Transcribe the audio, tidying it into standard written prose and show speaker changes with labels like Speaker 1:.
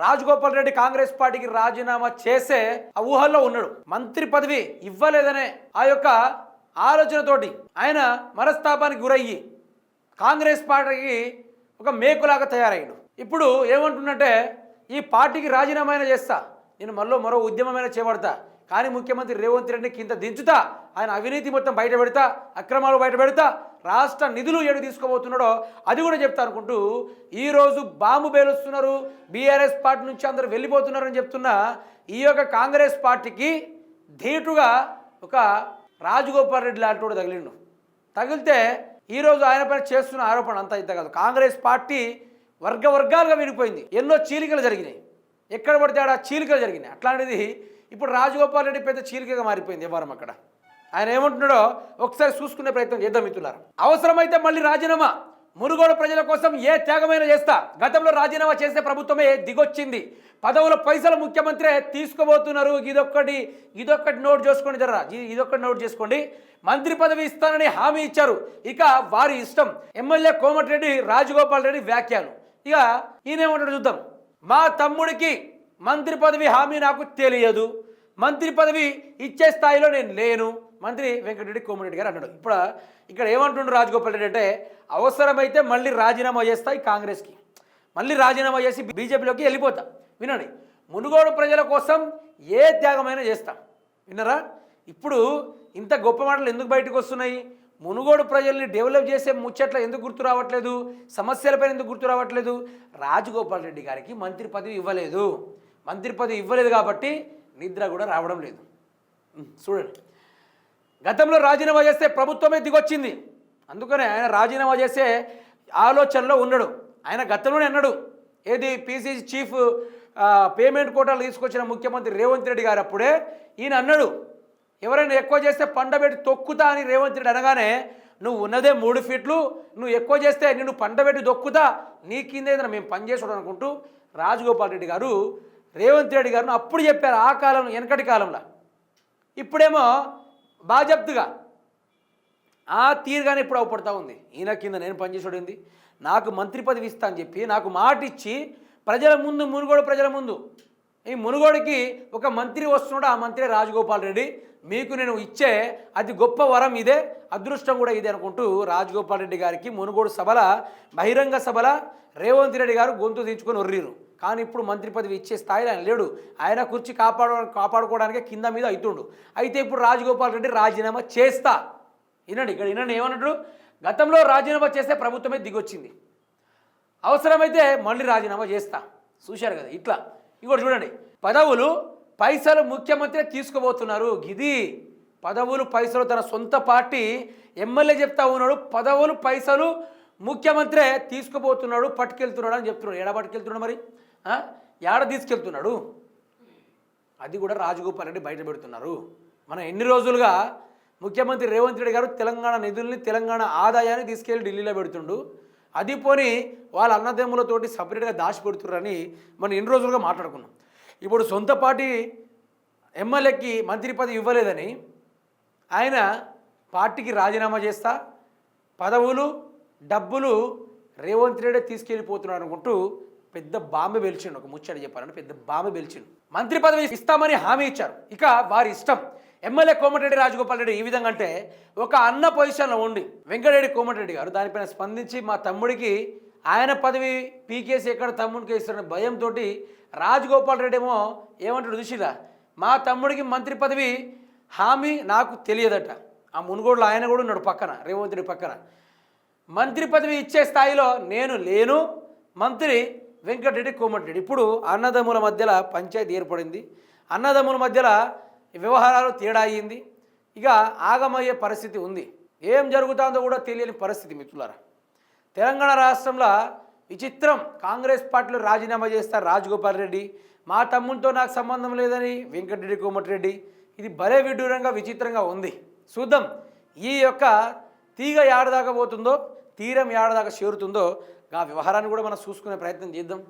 Speaker 1: రాజగోపాల్ రెడ్డి కాంగ్రెస్ పార్టీకి రాజీనామా చేసే ఆ ఊహల్లో ఉన్నాడు. మంత్రి పదవి ఇవ్వలేదనే ఆ యొక్క ఆలోచనతోటి ఆయన మనస్తాపానికి గురయ్యి కాంగ్రెస్ పార్టీకి ఒక మేకులాగా తయారయ్యాడు. ఇప్పుడు ఏమంటున్నట్టే ఈ పార్టీకి రాజీనామా చేస్తా, నేను మరో ఉద్యమమైన చేపడతా, కానీ ముఖ్యమంత్రి రేవంత్ రెడ్డిని కింద దించుతా, ఆయన అవినీతి మొత్తం బయట పెడతా, అక్రమాలు బయట పెడతా, రాష్ట్ర నిధులు ఏడు తీసుకోబోతున్నాడో అది కూడా చెప్తా అనుకుంటూ ఈరోజు బాంబు పేలుస్తున్నారు. బీఆర్ఎస్ పార్టీ నుంచి అందరూ వెళ్ళిపోతున్నారని చెప్తున్న ఈ యొక్క కాంగ్రెస్ పార్టీకి ధీటుగా ఒక రాజగోపాల్ రెడ్డి లాంటి వాడు తగిలిండు. తగిలితే ఈరోజు ఆయన పైన చేస్తున్న ఆరోపణ అంతా ఇంత కాదు. కాంగ్రెస్ పార్టీ వర్గాలుగా విడిపోయింది. ఎన్నో చీలికలు జరిగినాయి, ఎక్కడ పడితే ఆడ చీలికలు జరిగినాయి. అట్లాంటిది ఇప్పుడు రాజగోపాల్ రెడ్డి పెద్ద చీలికగా మారిపోయింది వ్యవహారం. అక్కడ ఆయన ఏమంటున్నాడో ఒకసారి చూసుకునే ప్రయత్నం చేద్దాం మిత్రులారా. అవసరమైతే మళ్ళీ రాజీనామా, మునుగోడు ప్రజల కోసం ఏ త్యాగమైనా చేస్తా. గతంలో రాజీనామా చేసే ప్రభుత్వమే దిగొచ్చింది, పదవుల పైసలు ముఖ్యమంత్రి తీసుకోబోతున్నారు. ఇదొక్కటి నోట్ చేసుకోండి, ఇదొక్కటి నోట్ చేసుకోండి. మంత్రి పదవి ఇస్తానని హామీ ఇచ్చారు, ఇక వారి ఇష్టం. ఎమ్మెల్యే కోమటిరెడ్డి రాజగోపాల్ రెడ్డి వ్యాఖ్యలు. ఇక ఈయనేమంటాడు చూద్దాం. మా తమ్ముడికి మంత్రి పదవి హామీ నాకు తెలియదు, మంత్రి పదవి ఇచ్చే స్థాయిలో నేను లేను, మంత్రి వెంకటరెడ్డి కోమటిరెడ్డి గారు అన్నాడు. ఇప్పుడు ఇక్కడ ఏమంటుండ్రు రాజగోపాల్ రెడ్డి అంటే, అవసరమైతే మళ్ళీ రాజీనామా చేస్తాయి కాంగ్రెస్కి, మళ్ళీ రాజీనామా చేసి బీజేపీలోకి వెళ్ళిపోతా. వినండి, మునుగోడు ప్రజల కోసం ఏ త్యాగమైనా చేస్తాం. విన్నారా? ఇప్పుడు ఇంత గొప్ప మాటలు ఎందుకు బయటకు వస్తున్నాయి? మునుగోడు ప్రజల్ని డెవలప్ చేసే ముచ్చట్లు ఎందుకు గుర్తు రావట్లేదు? సమస్యలపైన ఎందుకు గుర్తు రావట్లేదు? రాజగోపాల్ రెడ్డి గారికి మంత్రి పదవి ఇవ్వలేదు, మంత్రి పదవి ఇవ్వలేదు కాబట్టి నిద్ర కూడా రావడం లేదు. చూడండి, గతంలో రాజీనామా చేస్తే ప్రభుత్వమే దిగొచ్చింది, అందుకనే ఆయన రాజీనామా చేసే ఆలోచనలో ఉన్నాడు. ఆయన గతంలోనే అన్నాడు, ఏది పీసీసీ చీఫ్ పేమెంట్ కోటాలు తీసుకొచ్చిన ముఖ్యమంత్రి రేవంత్ రెడ్డి గారు అప్పుడే ఈయన అన్నాడు, ఎవరైనా ఎక్కువ చేస్తే పండబెట్టి తొక్కుతా అని రేవంత్ రెడ్డి అనగానే, నువ్వు ఉన్నదే 3 ఫీట్లు, నువ్వు ఎక్కువ చేస్తే నిన్ను పండబెట్టి దొక్కుతా, నీ కింద ఏదైనా మేము పనిచేసాడు అనుకుంటూ రాజగోపాల్ రెడ్డి గారు రేవంత్ రెడ్డి గారిని అప్పుడు చెప్పారు. ఆ కాలంలో, వెనకటి కాలంలో. ఇప్పుడేమో బాజప్తుగా ఆ తీరుగానే ఇప్పుడు అవపడతా ఉంది. ఈయన కింద నేను పనిచేసాడు, నాకు మంత్రి పదవి ఇస్తా అని చెప్పి నాకు మాట ఇచ్చి ప్రజల ముందు, మునుగోడు ప్రజల ముందు, ఈ మునుగోడుకి ఒక మంత్రి వస్తున్నాడు, ఆ మంత్రి రాజగోపాల్ రెడ్డి, మీకు నేను ఇచ్చే అతి గొప్ప వరం ఇదే, అదృష్టం కూడా ఇదే అనుకుంటూ రాజగోపాల్ రెడ్డి గారికి మునుగోడు సభల, బహిరంగ సభల రేవంత్ రెడ్డి గారు గొంతు దించుకొని ఒర్రిరు. కానీ ఇప్పుడు మంత్రి పదవి ఇచ్చే స్థాయిలో ఆయన లేడు. ఆయన కుర్చీ కాపాడుకోవడానికే కింద మీద అవుతుండు. అయితే ఇప్పుడు రాజగోపాల్ రెడ్డి రాజీనామా చేస్తా. వినండి, ఇక్కడ వినండి ఏమన్నట్టు, గతంలో రాజీనామా చేస్తే ప్రభుత్వమే దిగొచ్చింది, అవసరమైతే మళ్ళీ రాజీనామా చేస్తా. చూశారు కదా ఇట్లా. ఇంకోటి చూడండి, పదవులు పైసలు ముఖ్యమంత్రి తీసుకోబోతున్నారు. ఇది పదవులు పైసలు తన సొంత పార్టీ ఎమ్మెల్యే చెప్తా ఉన్నాడు, పదవులు పైసలు ముఖ్యమంత్రి తీసుకుపోతున్నాడు, పట్టుకెళ్తున్నాడు అని చెప్తున్నాడు. ఏడ పట్టుకెళ్తున్నాడు మరి? ఏడ తీసుకెళ్తున్నాడు? అది కూడా రాజగోపాల్ రెడ్డి బయట పెడుతున్నారు. మనం ఎన్ని రోజులుగా ముఖ్యమంత్రి రేవంత్ రెడ్డి గారు తెలంగాణ నిధుల్ని, తెలంగాణ ఆదాయాన్ని తీసుకెళ్ళి ఢిల్లీలో పెడుతుండు, అది పోని వాళ్ళ అన్నదమ్ములతోటి సపరేట్గా దాచి పెడుతున్నారని మనం ఎన్ని రోజులుగా మాట్లాడుకున్నాం. ఇప్పుడు సొంత పార్టీ ఎమ్మెల్యేకి మంత్రి పదవి ఇవ్వలేదని ఆయన పార్టీకి రాజీనామా చేస్తా, పదవులు డబ్బులు రేవంత్ రెడ్డి తీసుకెళ్ళిపోతున్నాడు అనుకుంటూ పెద్ద బాంబు బెలిచిండు. ఒక ముచ్చట చెప్పాలంటే పెద్ద బాంబు బెలిచిండు. మంత్రి పదవి ఇస్తామని హామీ ఇచ్చారు, ఇక వారి ఇష్టం. ఎమ్మెల్యే కోమటిరెడ్డి రాజగోపాల్ రెడ్డి ఈ విధంగా అంటే, ఒక అన్న పొజిషన్లో ఉండి వెంకటరెడ్డి కోమటిరెడ్డి గారు దానిపైన స్పందించి మా తమ్ముడికి ఆయన పదవి పీకేసి ఎక్కడ తమ్ముడికి ఇస్తున్న భయంతో రాజగోపాల్ రెడ్డి ఏమో ఏమంటాడు చూసిరా, మా తమ్ముడికి మంత్రి పదవి హామీ నాకు తెలియదట. ఆ మునుగోడులో ఆయన కూడా ఉన్నాడు పక్కన, రేవంత్ రెడ్డి పక్కన. మంత్రి పదవి ఇచ్చే స్థాయిలో నేను లేను, మంత్రి వెంకటరెడ్డి కోమటిరెడ్డి. ఇప్పుడు అన్నదమ్ముల మధ్యలో పంచాయతీ ఏర్పడింది, అన్నదమ్ముల మధ్యలో వ్యవహారాలు తేడా అయ్యింది, ఇక ఆగమయ్యే పరిస్థితి ఉంది. ఏం జరుగుతుందో కూడా తెలియని పరిస్థితి మిత్రులారా. తెలంగాణ రాష్ట్రంలో విచిత్రం, కాంగ్రెస్ పార్టీలో రాజీనామా చేస్తారు రాజగోపాల్ రెడ్డి, మా తమ్ముడితో నాకు సంబంధం లేదని వెంకటరెడ్డి కోమటిరెడ్డి. ఇది భలే విడ్డూరంగా విచిత్రంగా ఉంది. చూద్దాం ఈ యొక్క తీగ ఏడదాకా పోతుందో, తీరం ఏడదాకా చేరుతుందో, ఆ వ్యవహారాన్ని కూడా మనం చూసుకునే ప్రయత్నం చేద్దాం.